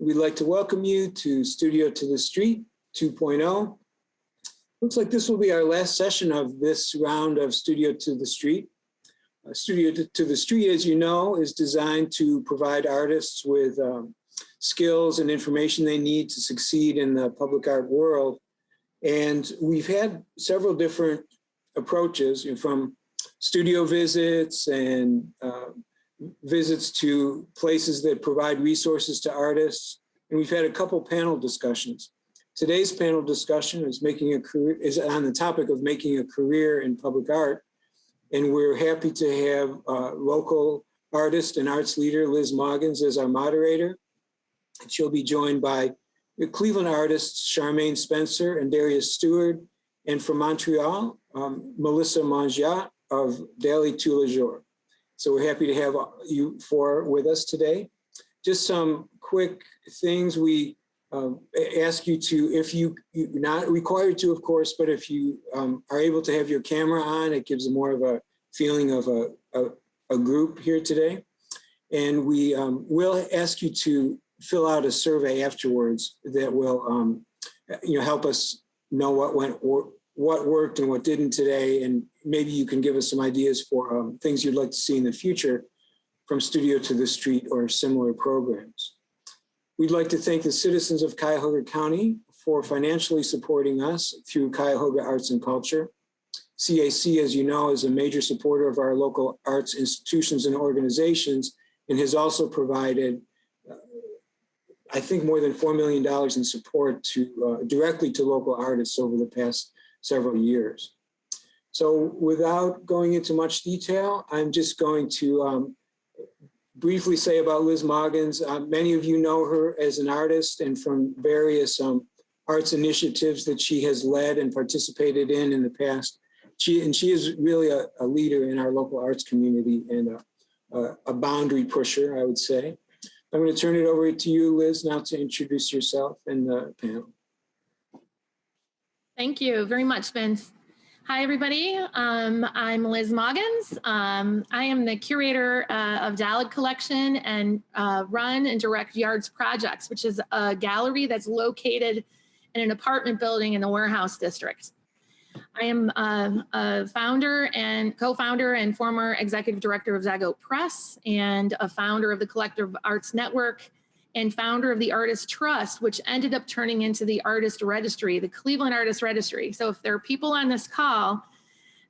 We'd like to welcome you to Studio to the Street 2.0. Looks like this will be our last session of this round of Studio to the Street. Studio to the Street, as you know, is designed to provide artists with skills and information they need to succeed in the public art world. And we've had several different approaches, from studio visits and visits to places that provide resources to artists. And we've had a couple panel discussions. Today's panel discussion is on the topic of making a career in public art. And we're happy to have local artist and arts leader Liz Maugans as our moderator. And she'll be joined by the Cleveland artists Charmaine Spencer and Darius Steward, and from Montreal, Melissa Mongiat of Tous Les Jours. So we're happy to have you four with us today. Just some quick things. We ask you to, if you're not required to, of course, but if you are able to have your camera on, it gives more of a feeling of a group here today. And we will ask you to fill out a survey afterwards that will help us know what worked and what didn't today, and maybe you can give us some ideas for things you'd like to see in the future from Studio to the Street or similar programs. We'd like to thank the citizens of Cuyahoga County for financially supporting us through Cuyahoga Arts and Culture. CAC, as you know, is a major supporter of our local arts institutions and organizations, and has also provided I think more than $4 million in support directly to local artists over the past several years. So without going into much detail, I'm just going to briefly say about Liz Maugans. Many of you know her as an artist and from various arts initiatives that she has led and participated in the past. She is really a leader in our local arts community and a boundary pusher, I would say. I'm going to turn it over to you, Liz, now to introduce yourself and the panel. Thank you very much, Vince. Hi, everybody. I'm Liz Maugans. I am the curator of Dalid Collection and run and direct Yards Projects, which is a gallery that's located in an apartment building in the Warehouse District. I am a founder and co-founder and former executive director of Zago Press, and a founder of the Collective Arts Network, and founder of the Artist Trust, which ended up turning into the Artist Registry, the Cleveland Artist Registry. So if there are people on this call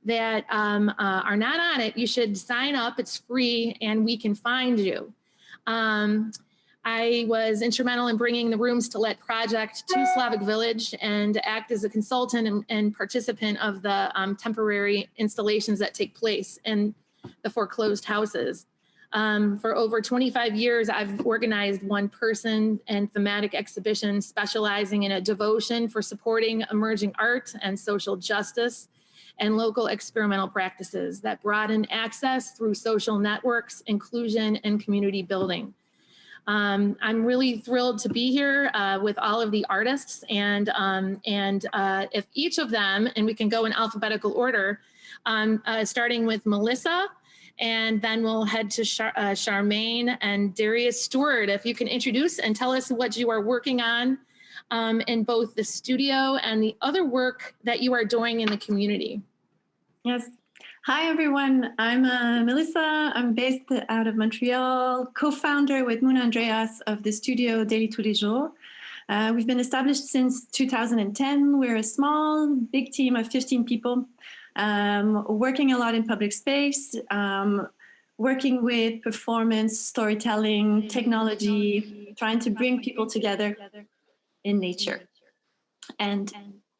that are not on it, you should sign up. It's free and we can find you. I was instrumental in bringing the Rooms to Let project to Slavic Village and act as a consultant and participant of the temporary installations that take place in the foreclosed houses. For over 25 years, I've organized one-person and thematic exhibitions specializing in a devotion for supporting emerging art and social justice and local experimental practices that broaden access through social networks, inclusion, and community building. I'm really thrilled to be here with all of the artists, and if each of them, and we can go in alphabetical order, starting with Melissa, and then we'll head to Charmaine and Darius Steward. If you can introduce and tell us what you are working on in both the studio and the other work that you are doing in the community. Yes. Hi, everyone. I'm Melissa. I'm based out of Montreal, co-founder with Muna Andreas of the studio Tous Les Jours. We've been established since 2010. We're a small, big team of 15 people, working a lot in public space, working with performance, storytelling, technology, trying to bring people together in nature and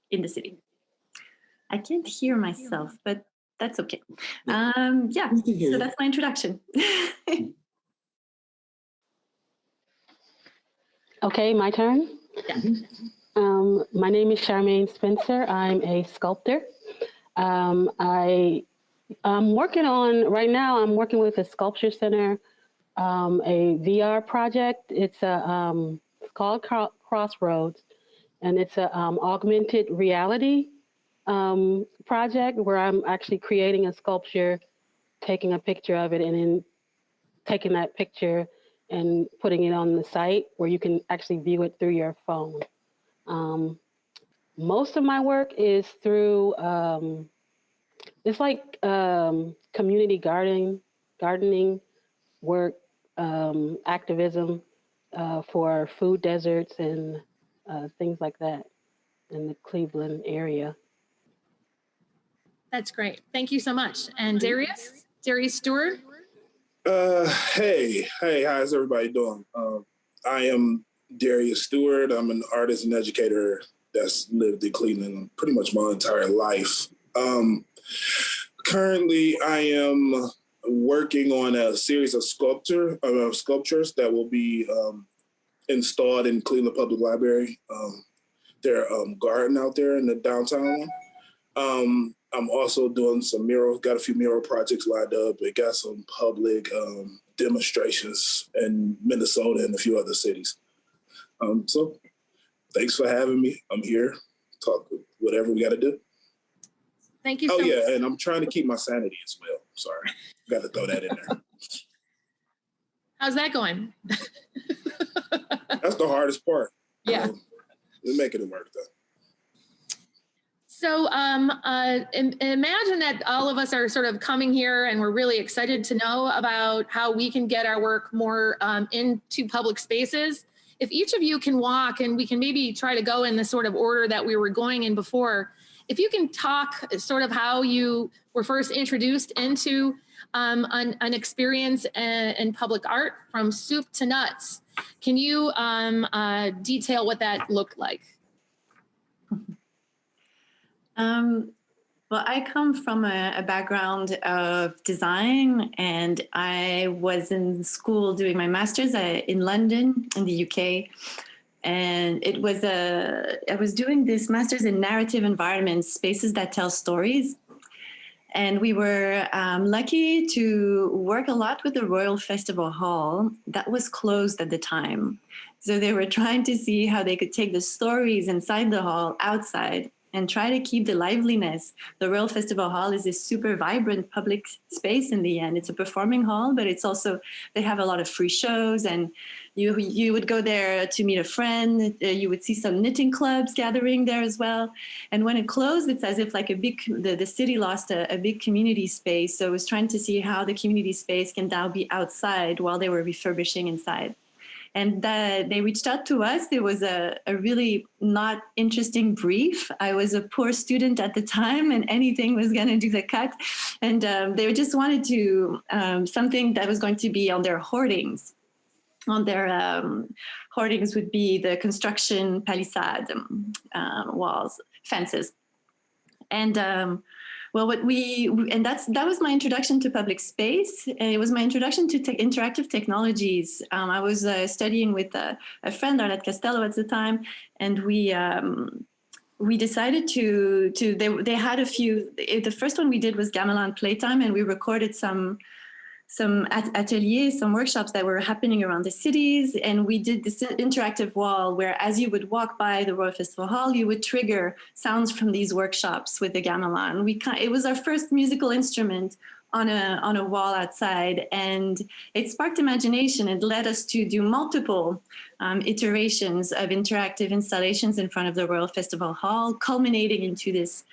in the city. I can't hear myself, but that's okay. Yeah, so that's my introduction. Okay, my turn. Yeah. My name is Charmaine Spencer. I'm a sculptor. I'm working on, right now, I'm working with a sculpture center, a VR project. It's called Crossroads, and it's an augmented reality project where I'm actually creating a sculpture, taking a picture of it, and then taking that picture and putting it on the site where you can actually view it through your phone. Most of my work is through, it's like community gardening work, activism for food deserts and things like that in the Cleveland area. That's great. Thank you so much. And Darius Steward? Hey, how's everybody doing? I am Darius Steward. I'm an artist and educator that's lived in Cleveland pretty much my entire life. Currently, I am working on a series of sculptures that will be installed in Cleveland Public Library. Their garden out there in the downtown one. I'm also doing some got a few mural projects lined up. I got some public demonstrations in Minnesota and a few other cities. So thanks for having me. I'm here, talk whatever we got to do. Thank you so much. Oh yeah, and I'm trying to keep my sanity as well. Sorry, got to throw that in there. How's that going? That's the hardest part. Yeah. We're making it work though. So imagine that all of us are sort of coming here and we're really excited to know about how we can get our work more into public spaces. If each of you can walk, and we can maybe try to go in the sort of order that we were going in before, if you can talk sort of how you were first introduced into an experience in public art from soup to nuts, can you detail what that looked like? Well, I come from a background of design, and I was in school doing my master's in London in the UK. And I was doing this master's in narrative environments, spaces that tell stories. And we were lucky to work a lot with the Royal Festival Hall that was closed at the time. So they were trying to see how they could take the stories inside the hall outside and try to keep the liveliness. The Royal Festival Hall is this super vibrant public space in the end. It's a performing hall, but it's also, they have a lot of free shows, and you would go there to meet a friend. You would see some knitting clubs gathering there as well. And when it closed, it's as if like the city lost a big community space. So it was trying to see how the community space can now be outside while they were refurbishing inside. And they reached out to us. It was a really not interesting brief. I was a poor student at the time, and anything was going to do the cut. And they just wanted to something that was going to be on their hoardings. On their hoardings would be the construction palisade walls, fences. And well, that was my introduction to public space. And it was my introduction to interactive technologies. I was studying with a friend, Arlette Castello, at the time, and we decided they had a few. The first one we did was Gamelan Playtime, and we recorded some ateliers, some workshops that were happening around the cities. And we did this interactive wall where, as you would walk by the Royal Festival Hall, you would trigger sounds from these workshops with the gamelan. It was our first musical instrument on a wall outside, and it sparked imagination. It led us to do multiple iterations of interactive installations in front of the Royal Festival Hall, culminating into this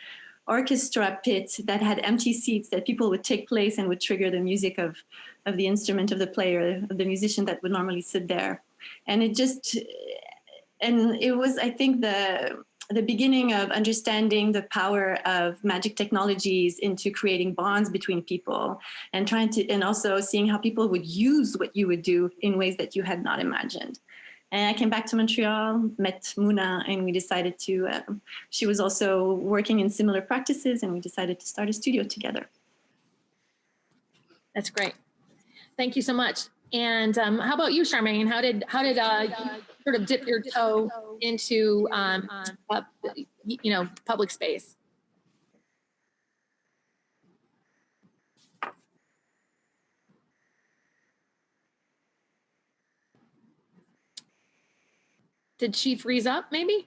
orchestra pit that had empty seats that people would take place and would trigger the music of the instrument of the player, of the musician that would normally sit there. And it was, I think, the beginning of understanding the power of magic technologies into creating bonds between people, and also seeing how people would use what you would do in ways that you had not imagined. And I came back to Montreal, met Muna, and we decided to, she was also working in similar practices, and we decided to start a studio together. That's great. Thank you so much. And how about you, Charmaine? How did you sort of dip your toe into, public space? Did she freeze up, maybe?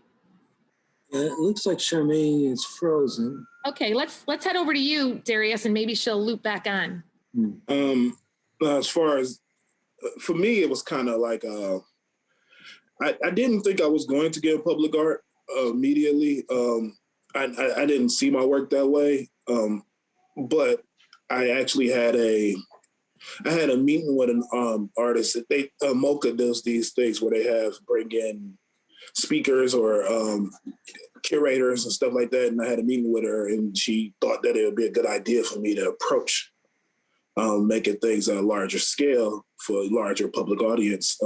It looks like Charmaine is frozen. Okay, let's head over to you, Darius, and maybe she'll loop back on. As far as for me, it was kind of like, I didn't think I was going to get in public art immediately. I didn't see my work that way. But I actually had a meeting with an artist. Mocha does these things where they bring in speakers or curators and stuff like that. And I had a meeting with her, and she thought that it would be a good idea for me to approach making things at a larger scale for a larger public audience.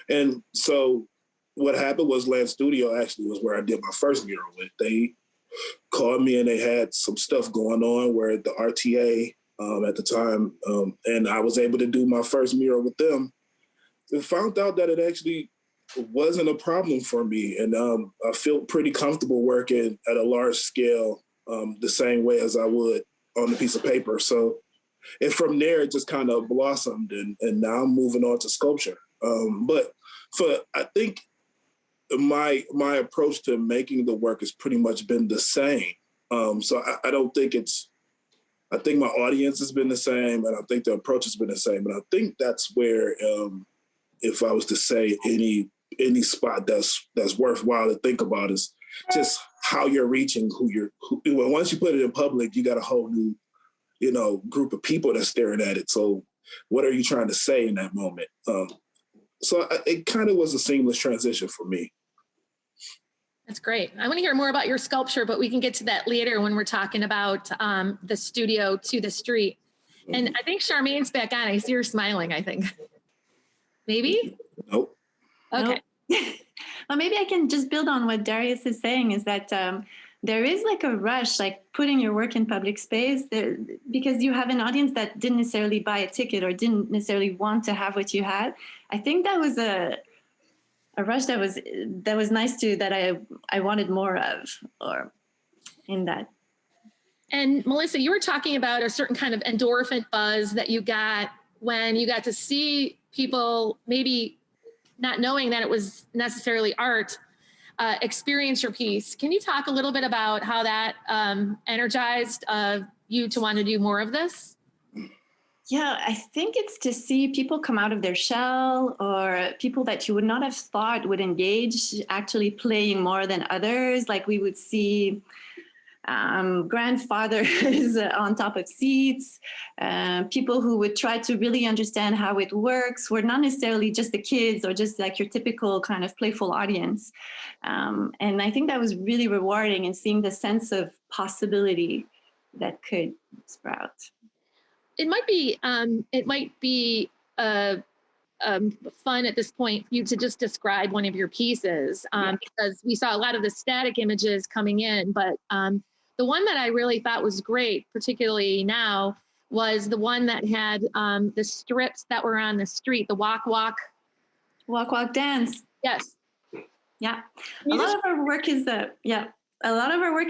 And so what happened was Land Studio actually was where I did my first mural with. They called me and they had some stuff going on where the RTA at the time, and I was able to do my first mural with them. And found out that it actually wasn't a problem for me. And I feel pretty comfortable working at a large scale the same way as I would on a piece of paper. So, and from there, it just kind of blossomed, and now I'm moving on to sculpture. But I think my approach to making the work has pretty much been the same. So I don't think I think my audience has been the same, and I think the approach has been the same. And I think that's where, if I was to say any spot that's worthwhile to think about, is just how you're reaching once you put it in public, you got a whole new, group of people that's staring at it. So what are you trying to say in that moment? So it kind of was a seamless transition for me. That's great. I want to hear more about your sculpture, but we can get to that later when we're talking about the studio to the street. And I think Charmaine's back on. I see her smiling, I think. Maybe? Nope. Okay. Nope. Well, maybe I can just build on what Darius is saying, is that there is like a rush, like putting your work in public space there, because you have an audience that didn't necessarily buy a ticket or didn't necessarily want to have what you had. I think that was a rush that was nice too, that I wanted more of, or in that. And Melissa, you were talking about a certain kind of endorphin buzz that you got when you got to see people, maybe not knowing that it was necessarily art, experience your piece. Can you talk a little bit about how that energized you to want to do more of this? Yeah, I think it's to see people come out of their shell, or people that you would not have thought would engage actually playing more than others. Like we would see grandfathers on top of seats, people who would try to really understand how it works. We're not necessarily just the kids or just like your typical kind of playful audience. And I think that was really rewarding, and seeing the sense of possibility that could sprout. It might be fun at this point for you to just describe one of your pieces, because we saw a lot of the static images coming in, but the one that I really thought was great, particularly now, was the one that had the strips that were on the street, the walk, dance. Yes. Yeah. A lot of our work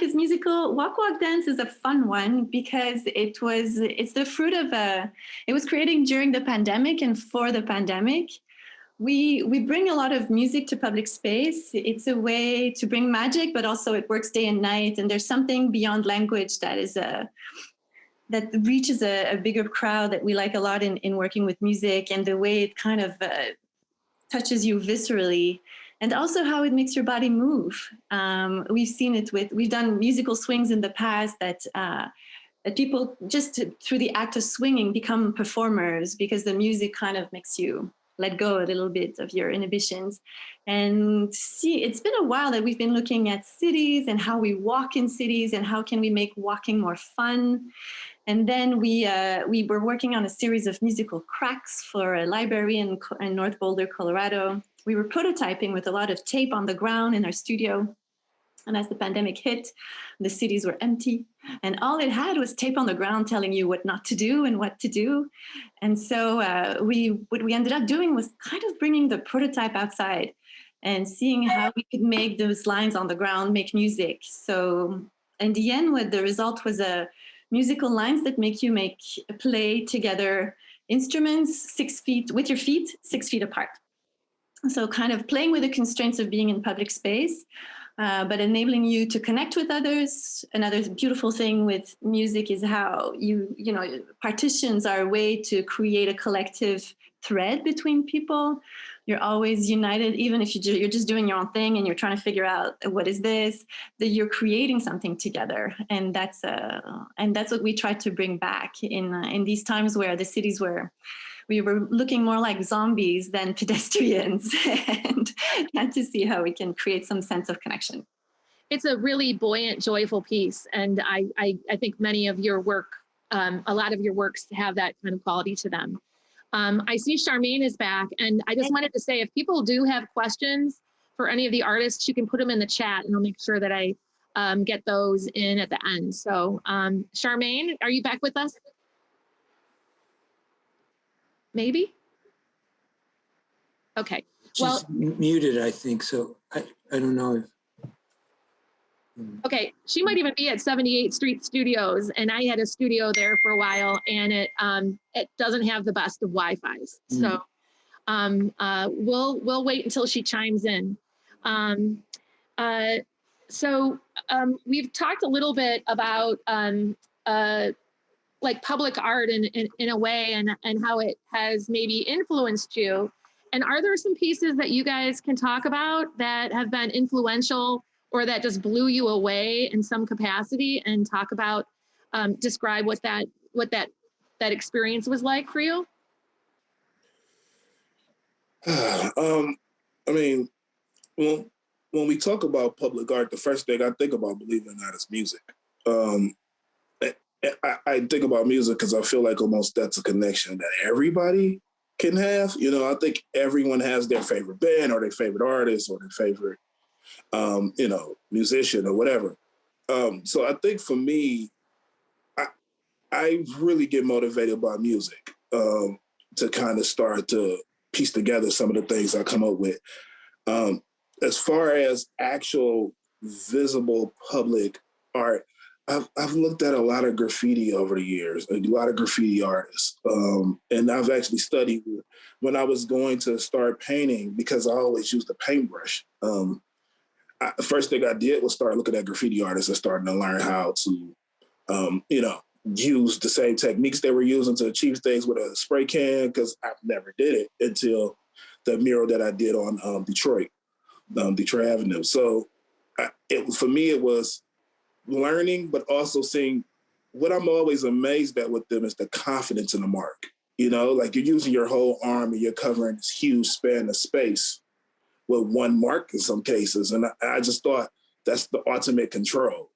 is musical. Walk, dance is a fun one because it's the fruit of it was created during the pandemic and for the pandemic. We bring a lot of music to public space. It's a way to bring magic, but also it works day and night. And there's something beyond language that reaches a bigger crowd that we like a lot in working with music, and the way it kind of touches you viscerally, and also how it makes your body move. We've done musical swings in the past that people just through the act of swinging become performers, because the music kind of makes you let go a little bit of your inhibitions. And it's been a while that we've been looking at cities and how we walk in cities and how can we make walking more fun. And then we were working on a series of musical cracks for a library in North Boulder, Colorado. We were prototyping with a lot of tape on the ground in our studio. And as the pandemic hit, the cities were empty, and all it had was tape on the ground telling you what not to do and what to do. And so what we ended up doing was kind of bringing the prototype outside and seeing how we could make those lines on the ground make music. So in the end, what the result was musical lines that make you play together instruments 6 feet with your feet 6 feet apart. So kind of playing with the constraints of being in public space, but enabling you to connect with others. Another beautiful thing with music is how partitions are a way to create a collective thread between people. You're always united, even if you're just doing your own thing and you're trying to figure out what is this, that you're creating something together. And that's what we try to bring back in these times where the cities we were looking more like zombies than pedestrians, and to see how we can create some sense of connection. It's a really buoyant, joyful piece. And I think many of your work, a lot of your works have that kind of quality to them. I see Charmaine is back, and I just wanted to say, if people do have questions for any of the artists, you can put them in the chat, and I'll make sure that I get those in at the end. So Charmaine, are you back with us? Maybe? Okay. She's muted, I think, so I don't know if. Okay, she might even be at 78th Street Studios, and I had a studio there for a while, and it doesn't have the best of Wi-Fi's. So we'll wait until she chimes in. We've talked a little bit about like public art in a way, and how it has maybe influenced you. And are there some pieces that you guys can talk about that have been influential, or that just blew you away in some capacity, and talk about, describe what that experience was like for you? I mean, when we talk about public art, the first thing I think about, believe it or not, is music. I think about music because I feel like almost that's a connection that everybody can have. You know, I think everyone has their favorite band or their favorite artist or their favorite musician or whatever. So I think for me, I really get motivated by music to kind of start to piece together some of the things I come up with. As far as actual visible public art, I've looked at a lot of graffiti over the years, a lot of graffiti artists. And I've actually studied when I was going to start painting, because I always used a paintbrush. The first thing I did was start looking at graffiti artists and starting to learn how to, use the same techniques they were using to achieve things with a spray can, because I never did it until the mural that I did on Detroit Avenue. So for me, it was learning, but also seeing what I'm always amazed at with them is the confidence in the mark. You know, like you're using your whole arm and you're covering this huge span of space with one mark in some cases. And I just thought that's the ultimate control,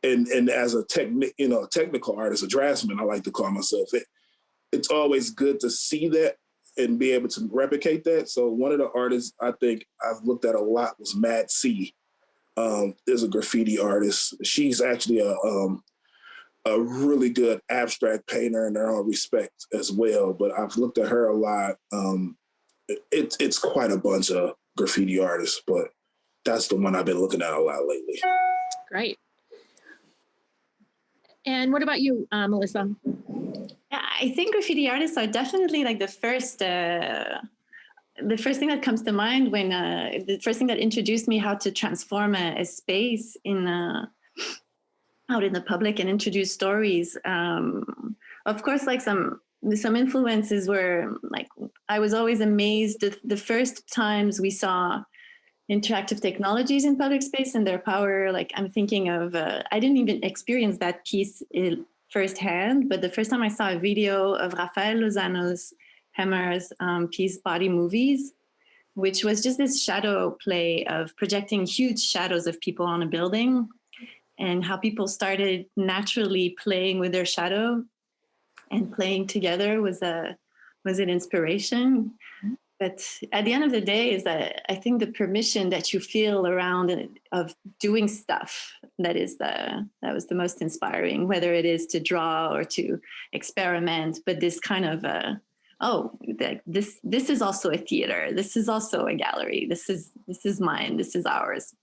and as a technical artist, a draftsman, I like to call myself. It's always good to see that and be able to replicate that. So one of the artists I think I've looked at a lot was Mad C. There's a graffiti artist. She's actually a really good abstract painter in her own respect as well. But I've looked at her a lot. It's quite a bunch of graffiti artists, but that's the one I've been looking at a lot lately. Great. And what about you, Melissa? Yeah, I think graffiti artists are definitely like the first thing that comes to mind when the first thing that introduced me how to transform a space out in the public and introduce stories. Of course, like some influences were like, I was always amazed at the first times we saw interactive technologies in public space and their power. Like I'm thinking of, I didn't even experience that piece firsthand, but the first time I saw a video of Rafael Lozano's Hammer's piece Body Movies, which was just this shadow play of projecting huge shadows of people on a building, and how people started naturally playing with their shadow and playing together was an inspiration. But at the end of the day is that I think the permission that you feel around of doing stuff, that was the most inspiring, whether it is to draw or to experiment, but this kind of, this is also a theater. This is also a gallery. This is mine. This is ours.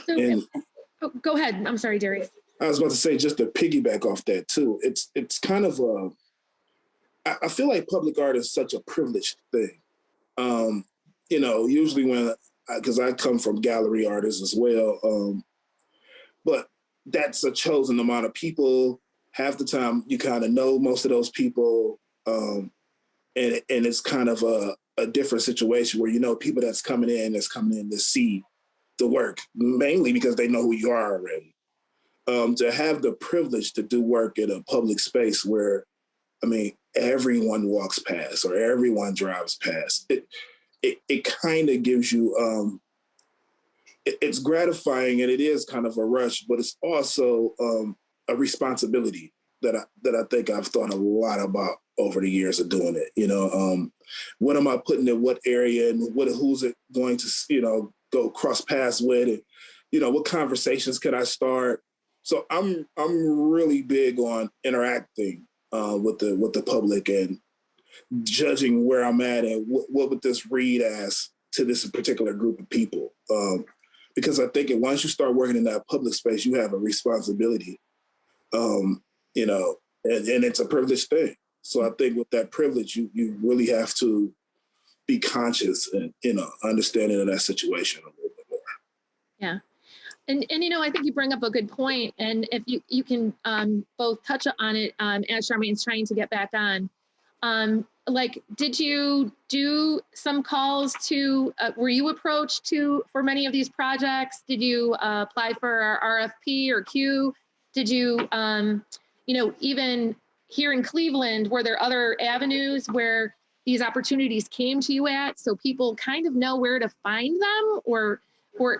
So, go ahead. I'm sorry, Darius. I was about to say, just to piggyback off that too, it's kind of I feel like public art is such a privileged thing. Usually because I come from gallery artists as well, but that's a chosen amount of people. Half the time you kind of know most of those people. And it's kind of a different situation where, you know, people that's coming in to see the work, mainly because they know who you are already. To have the privilege to do work in a public space where, I mean, everyone walks past or everyone drives past, it kind of gives you, it's gratifying, and it is kind of a rush, but it's also a responsibility that I think I've thought a lot about over the years of doing it. You know, what am I putting in what area, and who's it going to, you know, go cross paths with, and, you know, what conversations can I start? So I'm really big on interacting with the public and judging where I'm at and what would this read as to this particular group of people. Because I think once you start working in that public space, you have a responsibility, you know, and it's a privileged thing. So I think with that privilege, you really have to be conscious and, you know, understanding of that situation a little bit more. Yeah. And you know, I think you bring up a good point. And if you can both touch on it as Charmaine's trying to get back on. Like, did you do some calls to, were you approached for many of these projects? Did you apply for our RFP or Q? Did you, you know, even here in Cleveland, were there other avenues where these opportunities came to you at, so people kind of know where to find them, or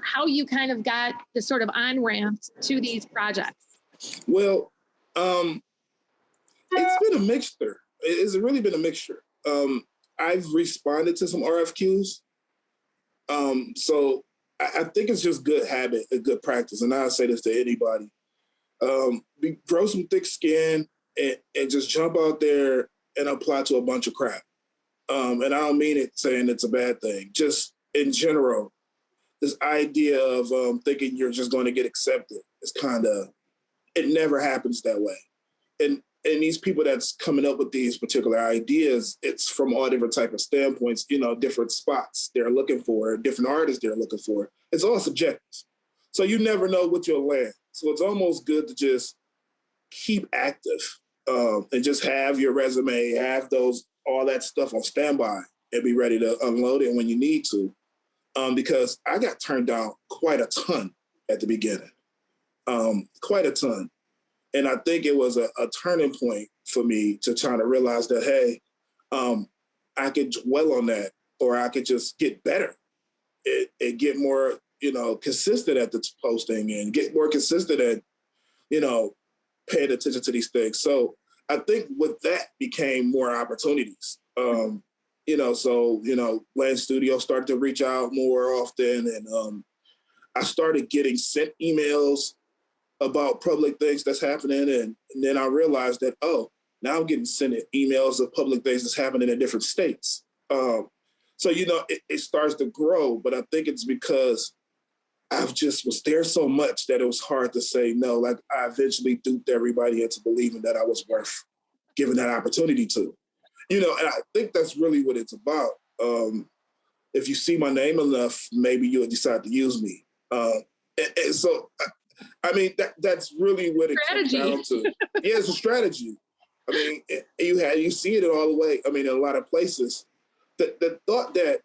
how you kind of got the sort of on-ramp to these projects? Well, it's been a mixture. It's really been a mixture. I've responded to some RFQs. So I think it's just good habit, a good practice. And I'll say this to anybody. Grow some thick skin and just jump out there and apply to a bunch of crap. And I don't mean it saying it's a bad thing. Just in general, this idea of thinking you're just going to get accepted is kind of, it never happens that way. And these people that's coming up with these particular ideas, it's from all different type of standpoints, you know, different spots they're looking for, different artists they're looking for. It's all subjective. So you never know what you'll land. So it's almost good to just keep active and just have your resume, have all that stuff on standby and be ready to unload it when you need to. Because I got turned down quite a ton at the beginning, quite a ton. And I think it was a turning point for me to try to realize that, hey, I could dwell on that, or I could just get better and get more, you know, consistent at the posting and get more consistent at, you know, paying attention to these things. So I think with that became more opportunities. You know, so, you know, Land Studio started to reach out more often, and I started getting sent emails about public things that's happening. And then I realized that, oh, now I'm getting sent emails of public things that's happening in different states. So, you know, it starts to grow, but I think it's because I've just was there so much that it was hard to say no. Like, I eventually duped everybody into believing that I was worth giving that opportunity to. You know, and I think that's really what it's about. If you see my name enough, maybe you'll decide to use me. And so, I mean, that's really what it comes down to. Yeah, it's a strategy. I mean, you see it all the way. I mean, in a lot of places, the thought that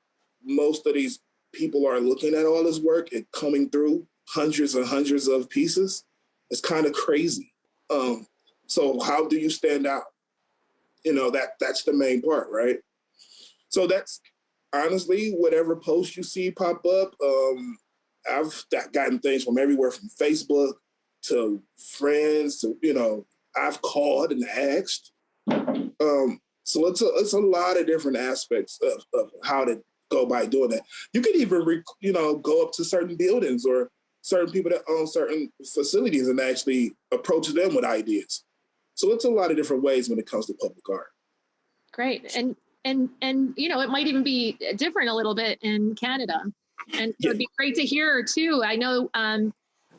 most of these people are looking at all this work and coming through hundreds and hundreds of pieces is kind of crazy. So how do you stand out? You know, that's the main part, right? So that's honestly, whatever post you see pop up, I've gotten things from everywhere, from Facebook to friends to, you know, I've called and asked. So it's a lot of different aspects of how to go by doing that. You could even, you know, go up to certain buildings or certain people that own certain facilities and actually approach them with ideas. So it's a lot of different ways when it comes to public art. Great. And you know, it might even be different a little bit in Canada. And yeah, it'd be great to hear too. I know,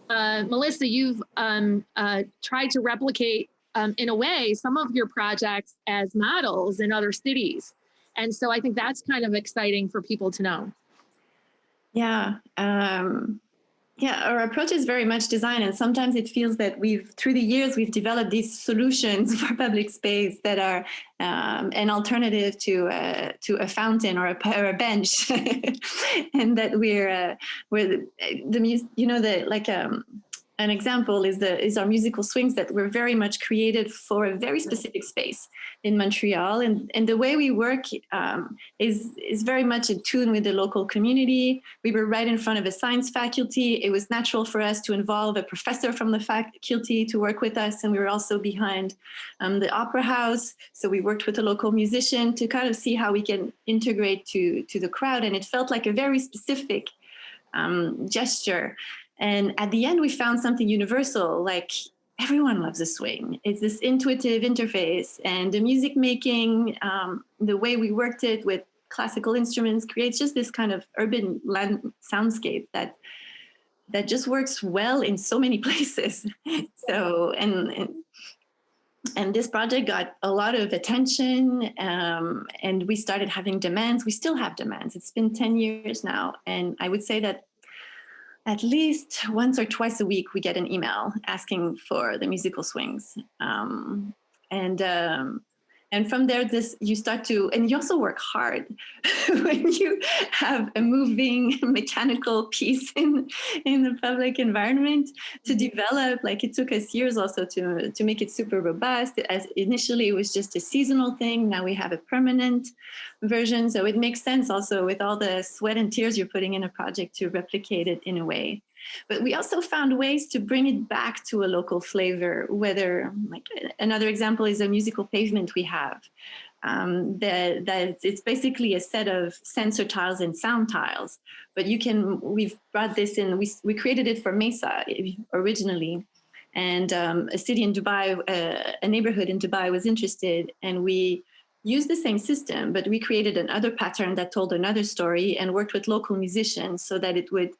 Melissa, you've tried to replicate, in a way, some of your projects as models in other cities. And so I think that's kind of exciting for people to know. Yeah. Yeah, our approach is very much design, and sometimes it feels that through the years, we've developed these solutions for public space that are an alternative to a fountain or a bench, and that we're an example is our musical swings that were very much created for a very specific space in Montreal. And the way we work is very much in tune with the local community. We were right in front of a science faculty. It was natural for us to involve a professor from the faculty to work with us. And we were also behind the Opera House. So we worked with a local musician to kind of see how we can integrate to the crowd. And it felt like a very specific gesture. And at the end, we found something universal, like everyone loves a swing. It's this intuitive interface, and the music making, the way we worked it with classical instruments creates just this kind of urban soundscape that just works well in so many places. So, and this project got a lot of attention, and we started having demands. We still have demands. It's been 10 years now. And I would say that at least once or twice a week, we get an email asking for the musical swings. And from there, you start to, and you also work hard when you have a moving mechanical piece in the public environment to develop. Like, it took us years also to make it super robust. As initially, it was just a seasonal thing. Now we have a permanent version. So it makes sense also with all the sweat and tears you're putting in a project to replicate it in a way. But we also found ways to bring it back to a local flavor, whether, like, another example is a musical pavement we have. That it's basically a set of sensor tiles and sound tiles. But we've brought this in, we created it for Mesa originally. And a city in Dubai, a neighborhood in Dubai was interested, and we used the same system, but we created another pattern that told another story and worked with local musicians so that it would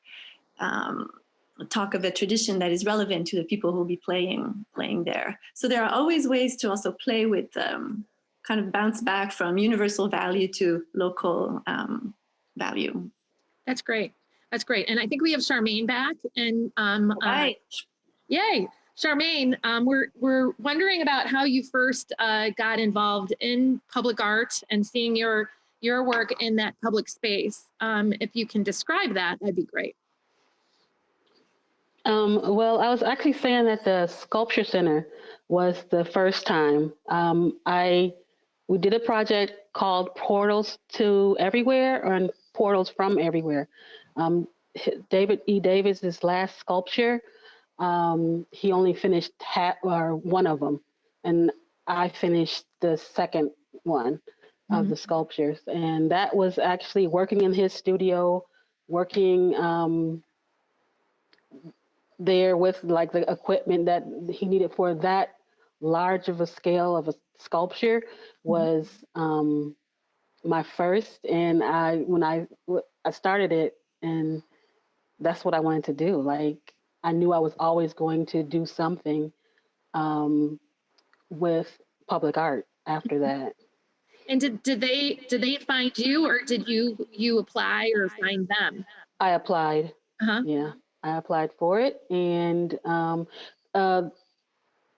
talk of a tradition that is relevant to the people who will be playing there. So there are always ways to also play with kind of bounce back from universal value to local value. That's great. That's great. And I think we have Charmaine back. And Right. Yay, Charmaine, we're wondering about how you first got involved in public art and seeing your work in that public space. If you can describe that, that'd be great. Well, I was actually saying that the Sculpture Center was the first time. We did a project called Portals to Everywhere, or Portals from Everywhere. David E. Davis's last sculpture, he only finished one of them, and I finished the second one of the sculptures. And that was actually working in his studio, working there with like the equipment that he needed for that large of a scale of a sculpture was my first. And when I started it, and that's what I wanted to do. Like, I knew I was always going to do something with public art after that. And did they find you, or did you apply or find them? I applied. Yeah, I applied for it. And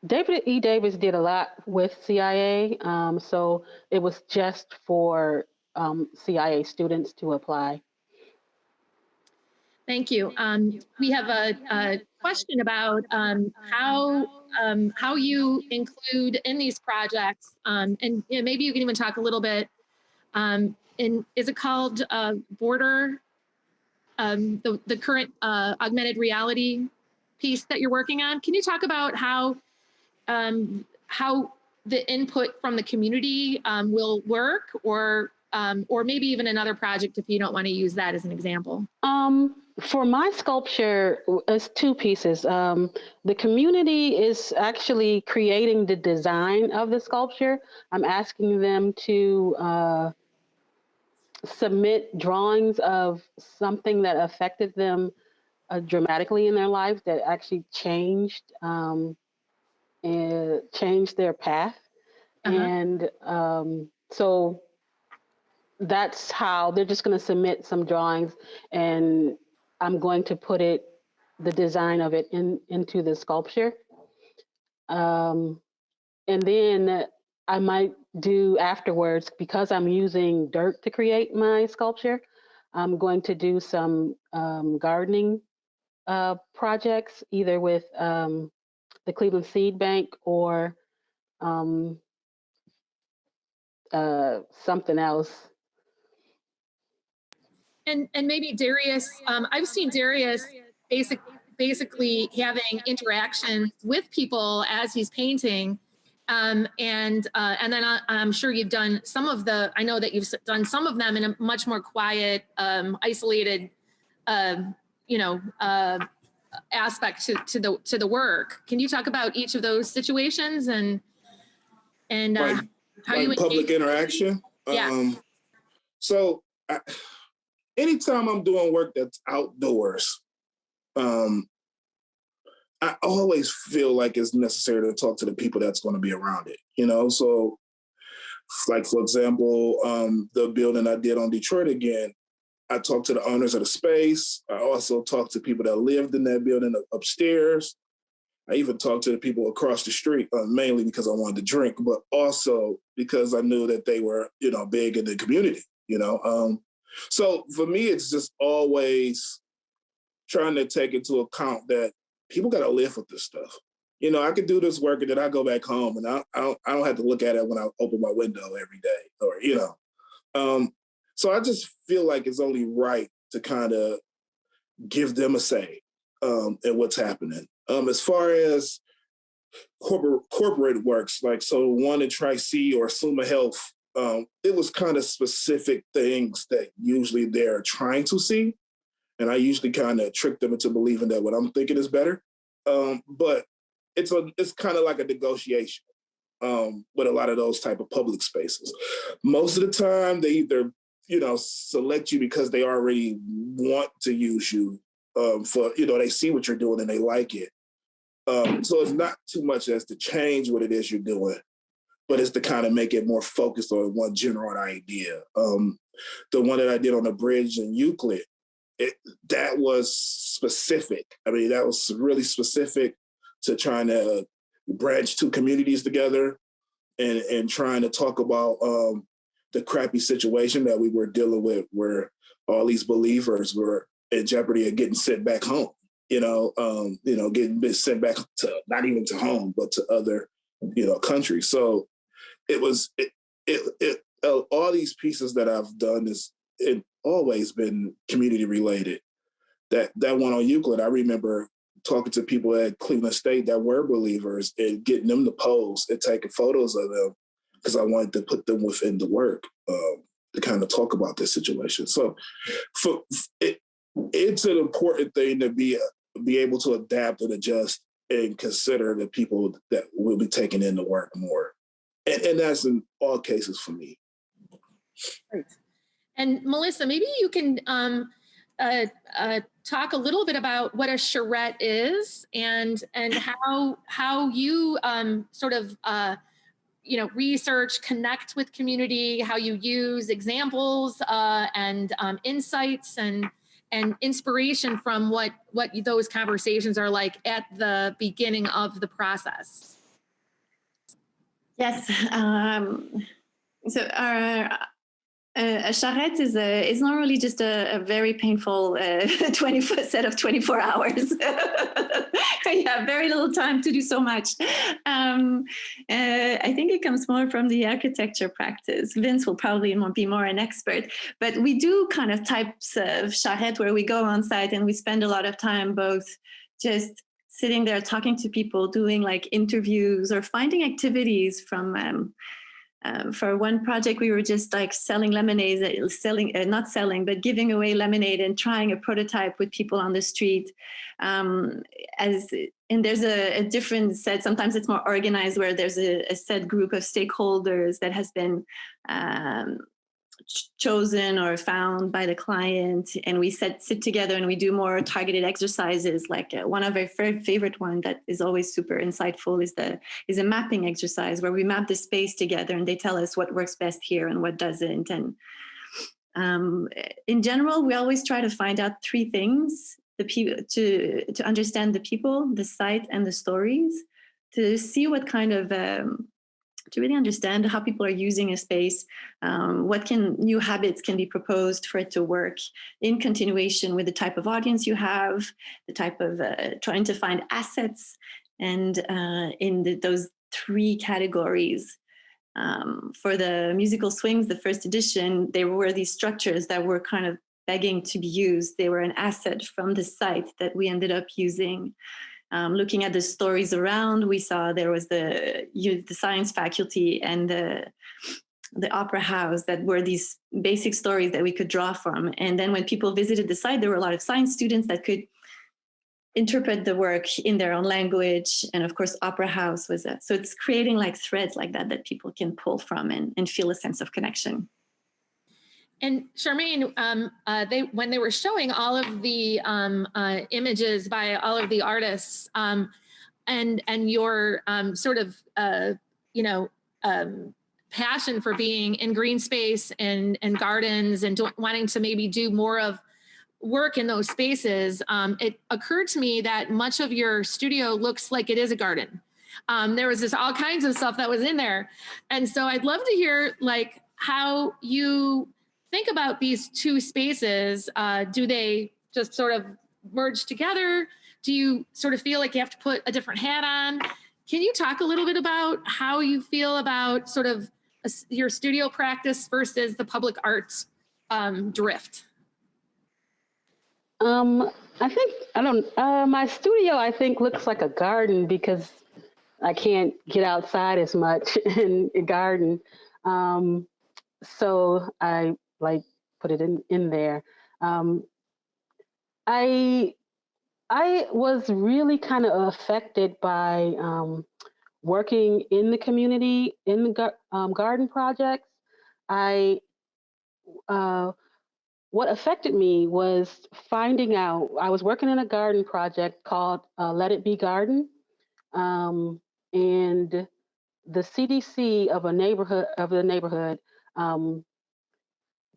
David E. Davis did a lot with CIA. So it was just for CIA students to apply. Thank you. We have a question about how you include in these projects, and maybe you can even talk a little bit. Is it called Border? The current augmented reality piece that you're working on. Can you talk about how the input from the community will work, or maybe even another project if you don't want to use that as an example? For my sculpture, it's two pieces. The community is actually creating the design of the sculpture. I'm asking them to submit drawings of something that affected them dramatically in their life, that actually changed their path. And so that's how they're just going to submit some drawings, and I'm going to put it the design of it into the sculpture. And then I might do afterwards, because I'm using dirt to create my sculpture, I'm going to do some gardening projects, either with the Cleveland Seed Bank or something else. And maybe Darius, I've seen Darius basically having interaction with people as he's painting. And then I'm sure you've done some of I know that you've done some of them in a much more quiet, isolated, aspect to the work. Can you talk about each of those situations and how you public interaction? Yeah. So anytime I'm doing work that's outdoors, I always feel like it's necessary to talk to the people that's going to be around it, So, like, for example, the building I did on Detroit again, I talked to the owners of the space. I also talked to people that lived in that building upstairs. I even talked to the people across the street, mainly because I wanted to drink, but also because I knew that they were, big in the community, So for me, it's just always trying to take into account that people got to live with this stuff. I could do this work and then I go back home and I don't have to look at it when I open my window every day, or, So I just feel like it's only right to kind of give them a say in what's happening. As far as corporate works, like, so one in Tri-C or Suma Health, it was kind of specific things that usually they're trying to see. And I usually kind of trick them into believing that what I'm thinking is better. But it's kind of like a negotiation with a lot of those type of public spaces. Most of the time, they either, select you because they already want to use you for, they see what you're doing and they like it. So it's not too much as to change what it is you're doing, but it's to kind of make it more focused on one general idea. The one that I did on the bridge in Euclid, that was specific. I mean, that was really specific to trying to branch two communities together and trying to talk about the crappy situation that we were dealing with, where all these believers were in jeopardy of getting sent back home, getting sent back to, not even to home, but to other, countries. So it was, all these pieces that I've done it always been community related. That one on Euclid, I remember talking to people at Cleveland State that were believers and getting them to pose and taking photos of them because I wanted to put them within the work to kind of talk about this situation. So it's an important thing to be able to adapt and adjust and consider the people that will be taking in the work more. And that's in all cases for me. Great. And Melissa, maybe you can talk a little bit about what a charrette is and how you sort of research, connect with community, how you use examples and insights and inspiration from what those conversations are like at the beginning of the process. Yes. So a charrette is normally just a very painful 24 set of 24 hours. You have very little time to do so much. I think it comes more from the architecture practice. Vince will probably be more an expert, but we do kind of types of charrette where we go on site and we spend a lot of time both just sitting there talking to people, doing like interviews or finding activities from for one project, we were just like selling lemonade, not selling, but giving away lemonade and trying a prototype with people on the street. And there's a different set. Sometimes it's more organized where there's a set group of stakeholders that has been chosen or found by the client, and we sit together and we do more targeted exercises. Like one of our favorite one that is always super insightful is a mapping exercise where we map the space together and they tell us what works best here and what doesn't. And in general, we always try to find out three things the people, to understand the people, the site, and the stories, to see what kind of to really understand how people are using a space, what new habits can be proposed for it to work in continuation with the type of audience you have, the type of trying to find assets, and in those three categories. For the musical swings, the first edition, there were these structures that were kind of begging to be used. They were an asset from the site that we ended up using. Looking at the stories around, we saw there was the science faculty and the opera house that were these basic stories that we could draw from. And then when people visited the site, there were a lot of science students that could interpret the work in their own language. And of course, opera house was so it's creating like threads like that people can pull from and feel a sense of connection. And Charmaine, when they were showing all of the images by all of the artists, and your sort of passion for being in green space and gardens and wanting to maybe do more of work in those spaces, it occurred to me that much of your studio looks like it is a garden. There was all kinds of stuff that was in there, and so I'd love to hear like how you think about these two spaces. Do they just sort of merge together? Do you sort of feel like you have to put a different hat on? Can you talk a little bit about how you feel about sort of your studio practice versus the public arts drift? My studio, I think, looks like a garden because I can't get outside as much in a garden. So I put it in there. I was really kind of affected by working in the community in the garden projects. What affected me was finding out I was working in a garden project called Let It Be Garden, and the CDC of the neighborhood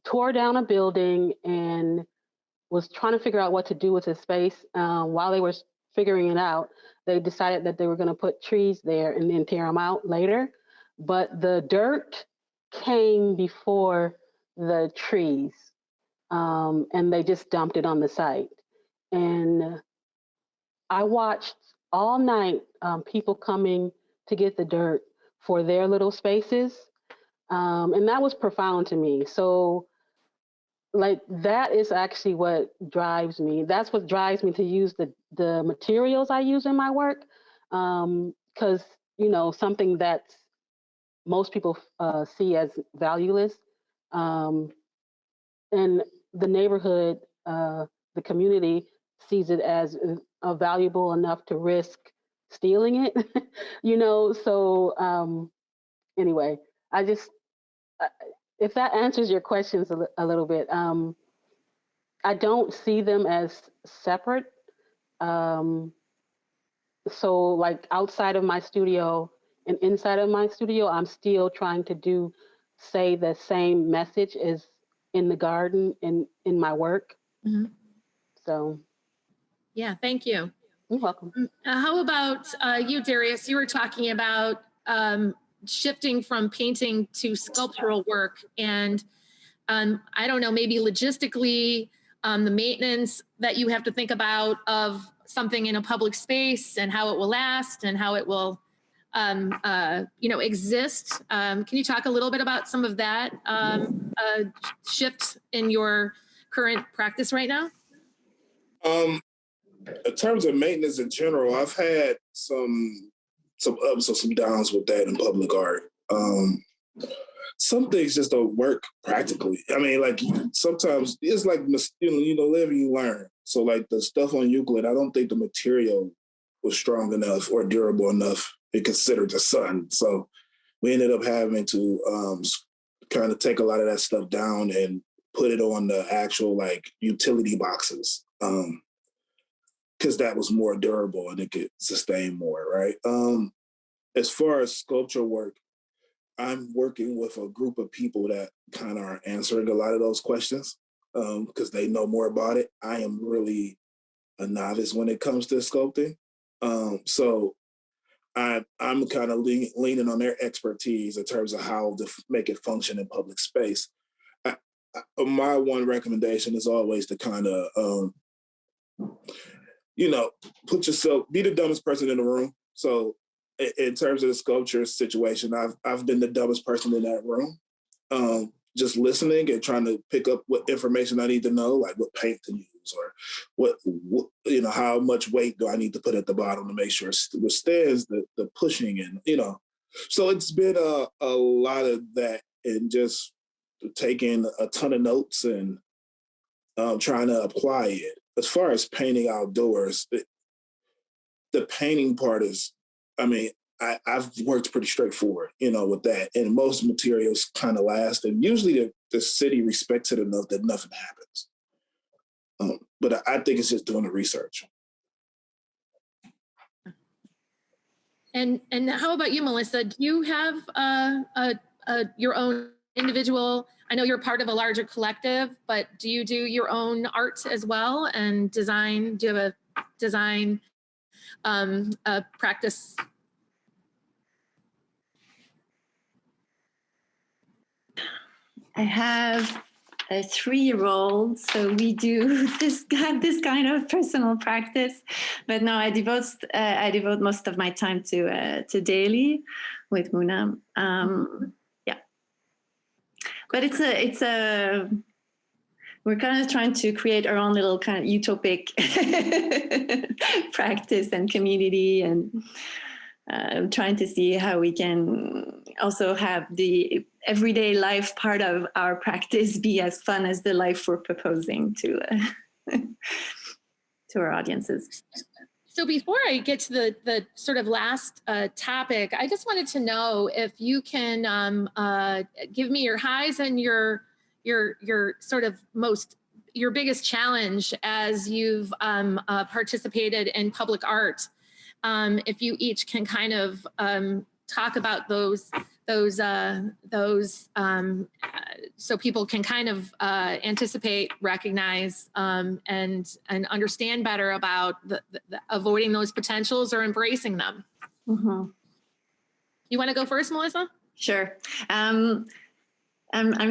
tore down a building and was trying to figure out what to do with the space. While they were figuring it out, they decided that they were going to put trees there and then tear them out later. But the dirt came before the trees, and they just dumped it on the site. And I watched all night people coming to get the dirt for their little spaces. And that was profound to me. So that is actually what drives me. That's what drives me to use the materials I use in my work. Because, something that most people see as valueless. And the neighborhood, the community sees it as valuable enough to risk stealing it, So anyway, if that answers your questions a little bit, I don't see them as separate. So like outside of my studio and inside of my studio, I'm still trying to say the same message as in the garden in my work. Mm-hmm. So. Yeah, thank you. You're welcome. How about you, Darius? You were talking about shifting from painting to sculptural work. And I don't know, maybe logistically, the maintenance that you have to think about of something in a public space and how it will last and how it will, exist. Can you talk a little bit about some of that shift in your current practice right now? In terms of maintenance in general, I've had some ups or some downs with that in public art. Some things just don't work practically. I mean, like sometimes it's like, live and you learn. So like the stuff on Euclid, I don't think the material was strong enough or durable enough to consider the sun. So we ended up having to kind of take a lot of that stuff down and put it on the actual like utility boxes. Because that was more durable and it could sustain more, right? As far as sculpture work, I'm working with a group of people that kind of are answering a lot of those questions because they know more about it. I am really a novice when it comes to sculpting. So I'm kind of leaning on their expertise in terms of how to make it function in public space. My one recommendation is always to kind of, put yourself, be the dumbest person in the room. So in terms of the sculpture situation, I've been the dumbest person in that room. Just listening and trying to pick up what information I need to know, like what paint to use or what how much weight do I need to put at the bottom to make sure it withstands the pushing and, So it's been a lot of that and just taking a ton of notes and trying to apply it. As far as painting outdoors, the painting part is, I've worked pretty straightforward, with that. And most materials kind of last. And usually the city respects it enough that nothing happens. But I think it's just doing the research. And how about you, Melissa? Do you have your own individual? I know you're part of a larger collective, but do you do your own art as well and design? Do you have a design practice? I have a 3-year-old, so we do this kind of personal practice. But no, I devote most of my time to daily with Muna. Yeah, but it's a we're kind of trying to create our own little kind of utopic practice and community, and trying to see how we can also have the everyday life part of our practice be as fun as the life we're proposing to our audiences. So before I get to the sort of last topic, I just wanted to know if you can give me your highs and your sort of your biggest challenge as you've participated in public art. If you each can kind of talk about those so people can kind of anticipate, recognize, and understand better about the avoiding those potentials or embracing them. Mm-hmm. You want to go first, Melissa? Sure. I'm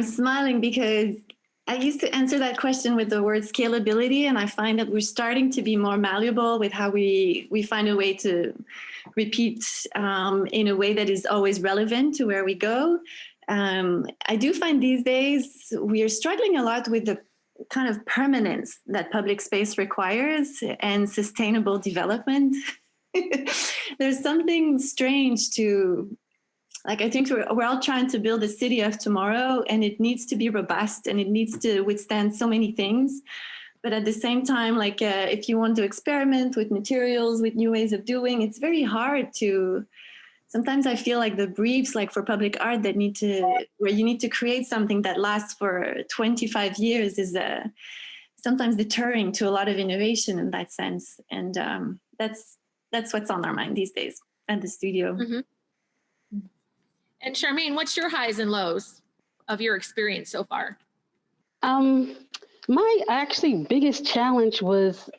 smiling because I used to answer that question with the word scalability, and I find that we're starting to be more malleable with how we find a way to repeat in a way that is always relevant to where we go. I do find these days we are struggling a lot with the kind of permanence that public space requires and sustainable development. There's something strange to, like, I think we're all trying to build a city of tomorrow, and it needs to be robust and it needs to withstand so many things. But at the same time, like if you want to experiment with materials, with new ways of doing, it's very hard to, sometimes I feel like the briefs, like for public art that where you need to create something that lasts for 25 years is sometimes deterring to a lot of innovation in that sense. And that's what's on our mind these days at the studio. Mm-hmm. And Charmaine, what's your highs and lows of your experience so far? My actually biggest challenge was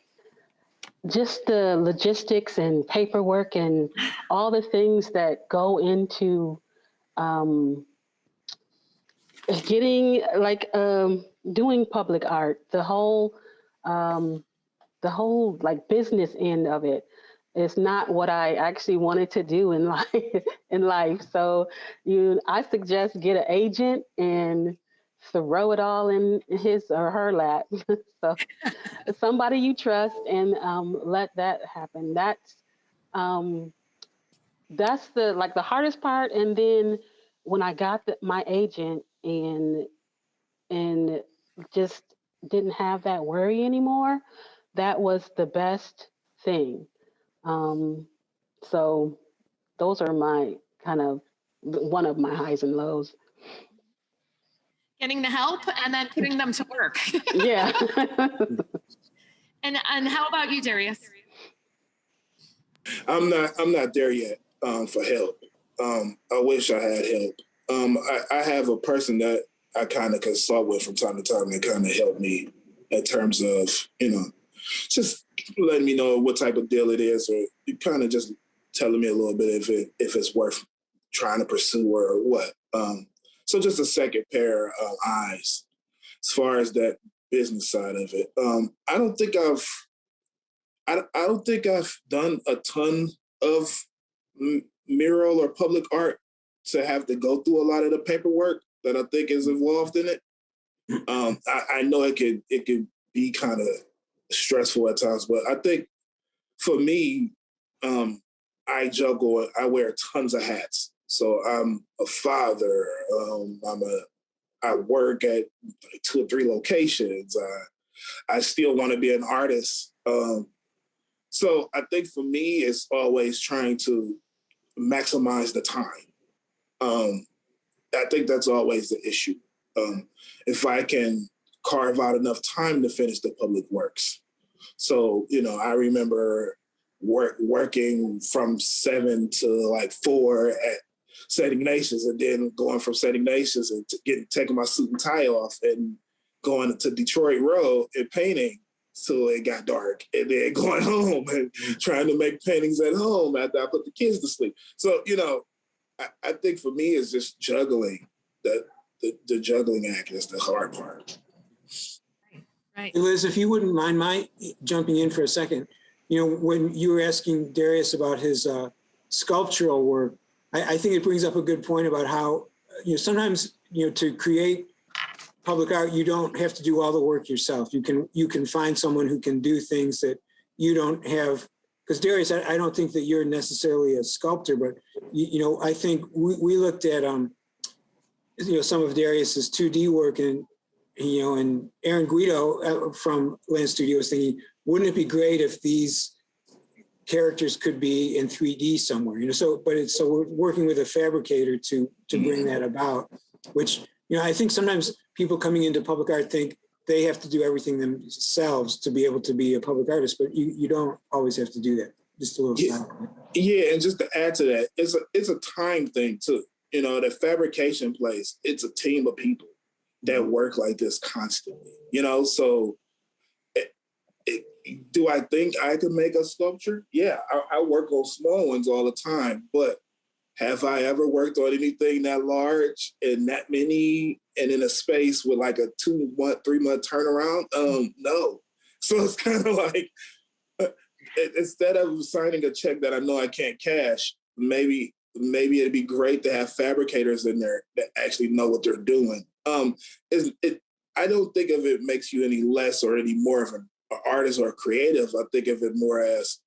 just the logistics and paperwork and all the things that go into getting doing public art. The whole like business end of it is not what I actually wanted to do in life. So I suggest get an agent and throw it all in his or her lap. So somebody you trust, and let that happen. That's the hardest part. And then when I got my agent and just didn't have that worry anymore, that was the best thing. So those are my kind of one of my highs and lows. Getting the help and then putting them to work. Yeah. And how about you, Darius? I'm not there yet for help. I wish I had help. I have a person that I kind of consult with from time to time that kind of help me in terms of, just letting me know what type of deal it is, or kind of just telling me a little bit if it's worth trying to pursue or what. So just a second pair of eyes as far as that business side of it. I don't think I've done a ton of mural or public art to have to go through a lot of the paperwork that I think is involved in it. I know it could be kind of stressful at times, but I think for me, I juggle. I wear tons of hats. So I'm a father. I work at 2 or 3 locations. I still want to be an artist. So I think for me, it's always trying to maximize the time. I think that's always the issue. If I can carve out enough time to finish the public works. So, I remember working from 7 to like 4 at Setting Nations, and then going from Setting Nations and taking my suit and tie off and going to Detroit Road and painting till it got dark, and then going home and trying to make paintings at home after I put the kids to sleep. So, I think for me it's just juggling. The juggling act is the hard part. Right. Liz, if you wouldn't mind my jumping in for a second, when you were asking Darius about his sculptural work, I think it brings up a good point about how, sometimes, to create public art, you don't have to do all the work yourself. You can find someone who can do things that you don't have. Because Darius, I don't think that you're necessarily a sculptor, but I think we looked at some of Darius's 2D work, and Aaron Guido from Land Studio was thinking, wouldn't it be great if these characters could be in 3D somewhere? So we're working with a fabricator to bring that about, which I think sometimes people coming into public art think they have to do everything themselves to be able to be a public artist, but you don't always have to do that. Just a little side. Yeah, and just to add to that, it's a time thing too. The fabrication place, it's a team of people that work like this constantly. So do I think I could make a sculpture? Yeah, I work on small ones all the time, but have I ever worked on anything that large and that many and in a space with like a 2-month, 3-month turnaround? No. So it's kind of like, instead of signing a check that I know I can't cash, maybe it'd be great to have fabricators in there that actually know what they're doing. I don't think of it makes you any less or any more of an artist or creative. I think of it more as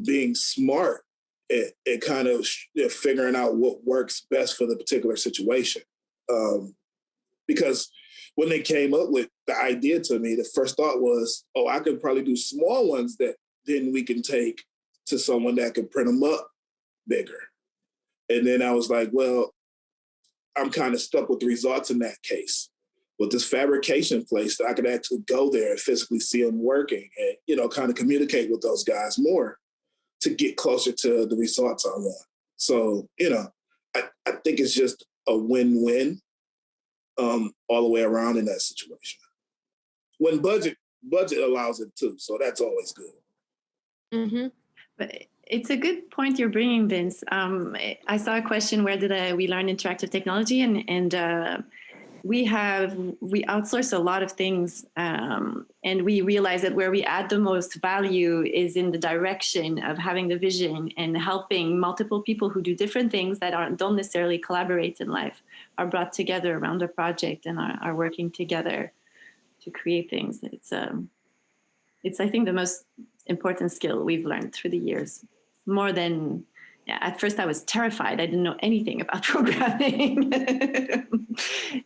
being smart and kind of figuring out what works best for the particular situation. Because when they came up with the idea to me, the first thought was, I could probably do small ones that then we can take to someone that could print them up bigger. And then I was like, well, I'm kind of stuck with the results in that case. With this fabrication place, that I could actually go there and physically see them working and, kind of communicate with those guys more to get closer to the results I want. So, I think it's just a win-win all the way around in that situation. When budget allows it too, so that's always good. Mm-hmm. But it's a good point you're bringing, Vince. I saw a question, where did we learn interactive technology? And we outsource a lot of things, and we realize that where we add the most value is in the direction of having the vision and helping multiple people who do different things that don't necessarily collaborate in life are brought together around a project and are working together to create things. It's I think the most important skill we've learned through the years. More than, at first I was terrified. I didn't know anything about programming.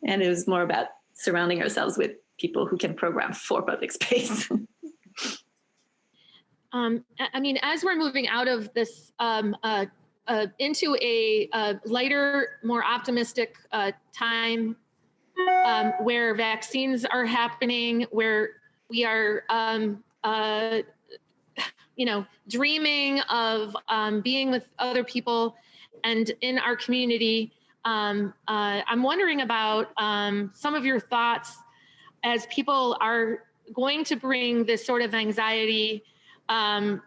And it was more about surrounding ourselves with people who can program for public space. As we're moving out of this into a lighter, more optimistic time where vaccines are happening, where we are dreaming of being with other people and in our community. I'm wondering about some of your thoughts as people are going to bring this sort of anxiety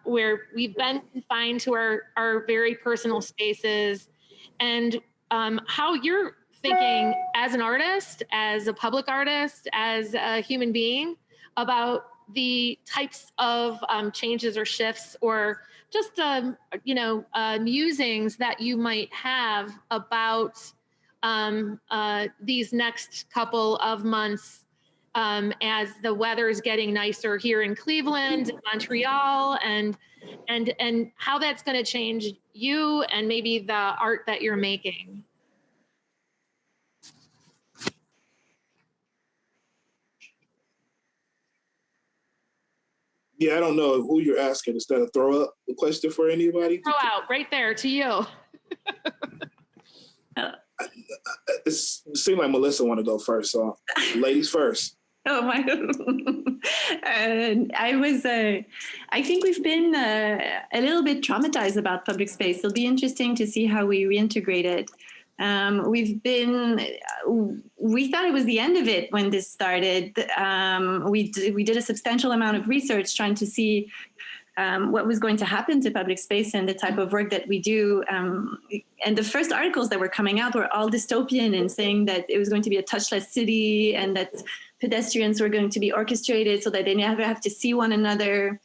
where we've been confined to our very personal spaces, and how you're thinking as an artist, as a public artist, as a human being about the types of changes or shifts or just, musings that you might have about these next couple of months as the weather is getting nicer here in Cleveland, Montreal, and how that's going to change you and maybe the art that you're making. Yeah, I don't know who you're asking. Is that a throw up question for anybody? Throw out right there to you. It seemed like Melissa want to go first, so ladies first. Oh my! I think we've been a little bit traumatized about public space. It'll be interesting to see how we reintegrate it. We thought it was the end of it when this started. We did a substantial amount of research trying to see what was going to happen to public space and the type of work that we do. And the first articles that were coming out were all dystopian and saying that it was going to be a touchless city and that pedestrians were going to be orchestrated so that they never have to see one another.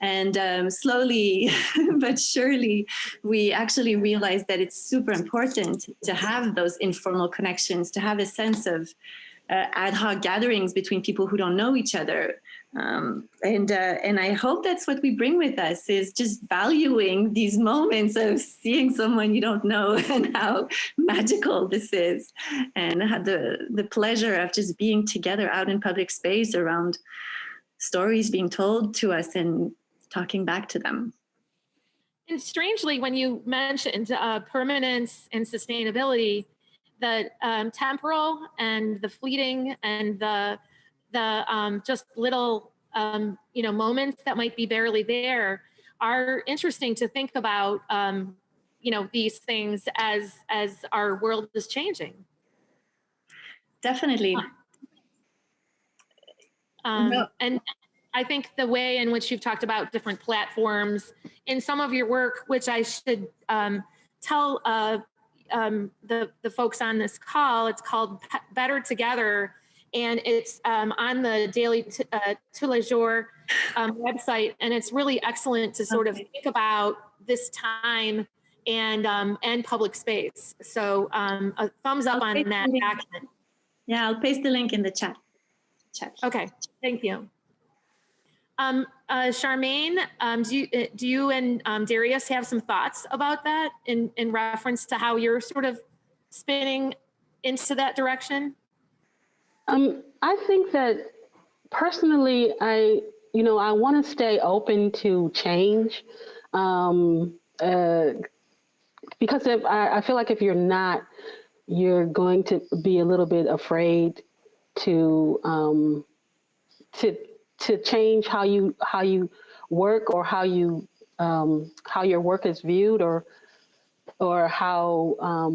And slowly but surely, we actually realized that it's super important to have those informal connections, to have a sense of ad hoc gatherings between people who don't know each other. And I hope that's what we bring with us, is just valuing these moments of seeing someone you don't know and how magical this is, and the pleasure of just being together out in public space around stories being told to us and talking back to them. And strangely, when you mentioned permanence and sustainability, the temporal and the fleeting and the just little moments that might be barely there are interesting to think about. These things as our world is changing. Definitely. And I think the way in which you've talked about different platforms in some of your work, which I should tell the folks on this call, it's called Better Together, and it's on the daily Tous Les Jours website, and it's really excellent to sort of think about this time and public space. So a thumbs up on that action. Yeah, I'll paste the link in the chat. Okay, thank you. Charmaine, do you and Darius have some thoughts about that in reference to how you're sort of spinning into that direction? I think that personally, I want to stay open to change, because I feel like if you're not, you're going to be a little bit afraid to change how you work, or how your work is viewed, or how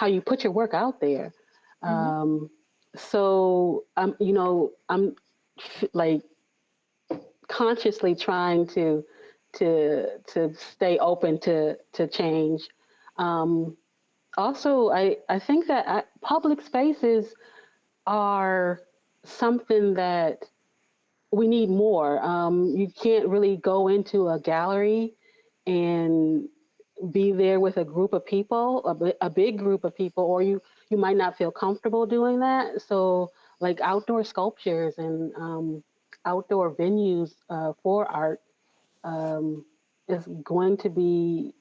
you put your work out there. Mm-hmm. So I'm like consciously trying to stay open to change. Also, I think that public spaces are something that we need more. You can't really go into a gallery and be there with a group of people, a big group of people, or you might not feel comfortable doing that. So like outdoor sculptures and outdoor venues for art is going to be,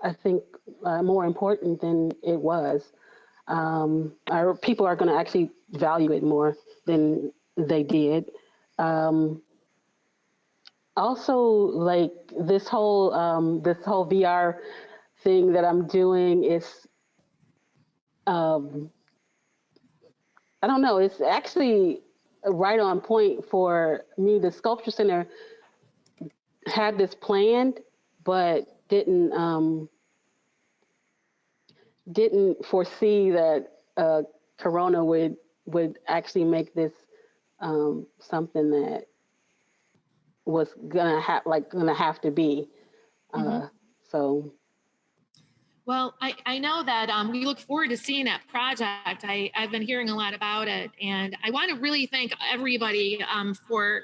I think, more important than it was. Our people are going to actually value it more than they did. Also, like this whole VR thing that I'm doing is, I don't know, it's actually right on point for me. The Sculpture Center had this planned, but didn't foresee that Corona would actually make this something that was gonna have to be. So. Well, I know that we look forward to seeing that project. I've been hearing a lot about it, and I want to really thank everybody for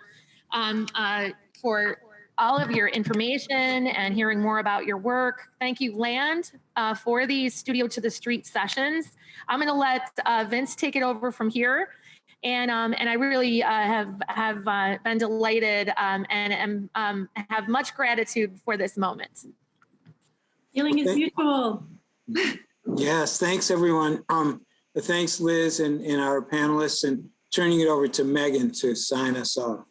all of your information and hearing more about your work. Thank you, Land, for these Studio to the Street sessions. I'm going to let Vince take it over from here. And I really have been delighted and have much gratitude for this moment. Feeling is mutual. Yes, thanks everyone. Thanks Liz and our panelists, and turning it over to Megan to sign us off.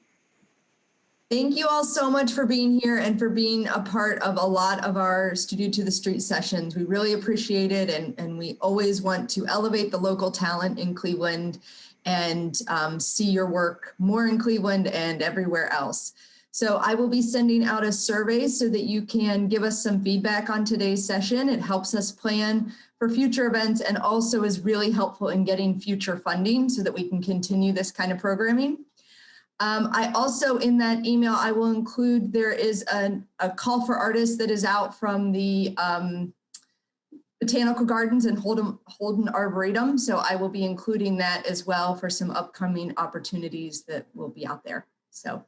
Thank you all so much for being here and for being a part of a lot of our Studio to the Street sessions. We really appreciate it, and we always want to elevate the local talent in Cleveland and see your work more in Cleveland and everywhere else. So I will be sending out a survey so that you can give us some feedback on today's session. It helps us plan for future events and also is really helpful in getting future funding so that we can continue this kind of programming. I also, in that email, I will include, there is a call for artists that is out from the Botanical Gardens and Holden Arboretum. So I will be including that as well for some upcoming opportunities that will be out there. So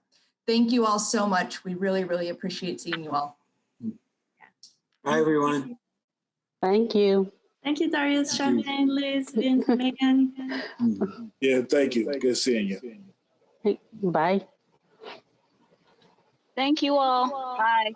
thank you all so much. We really, really appreciate seeing you all. Bye, everyone. Thank you. Thank you, Darius, Charmaine, Liz, Vince, Megan. Yeah, thank you. Good seeing you. Bye. Thank you all. Bye.